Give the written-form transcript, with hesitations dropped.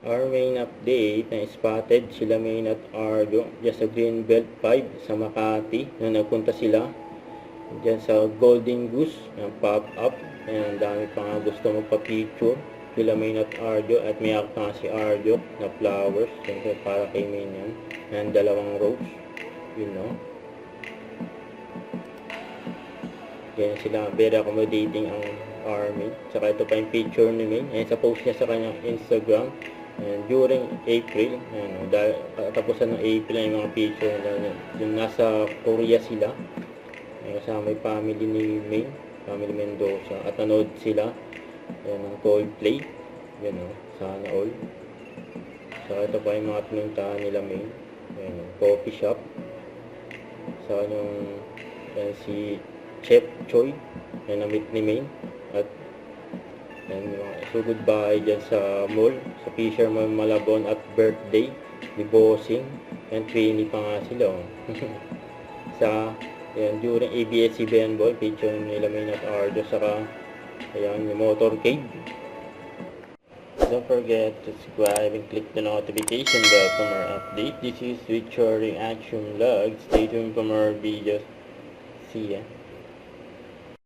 Our main update na spotted sila Main at Arjo dyan sa Greenbelt 5 sa Makati na nagpunta sila dyan sa Golden Goose yung pop-up. Ang dami pa nga gusto magpa-picture sila Main at Arjo at may pa nga si Arjo na flowers siyempre para kay Main yan and dalawang rose yun no. Yan sila, very accommodating ang army. Saka ito pa yung picture ni Main and sa post niya sa kanyang Instagram. And during April, dahil katapusan ng April yung mga picture nila, yung nasa Korea sila, kasama yung family ni Main, family Mendoza, at nanood sila ng Coldplay, yun o, sana all. Saka ito pa yung mga pinuntahan nila Main, coffee shop, saka yung si Chef Choi, na na-meet ni Main, at so goodbye dyan sa mall, sa Fisherman Malabon at birthday ni Bossing. And 20 pa nga sila sa yan, during ABS-CBN ball, picture nila Main at Arjo, saka ayan, yung motorcade. Don't forget to subscribe and click the notification bell for more update. This is Richard Reaction Vlog. Stay tuned for more videos. See ya.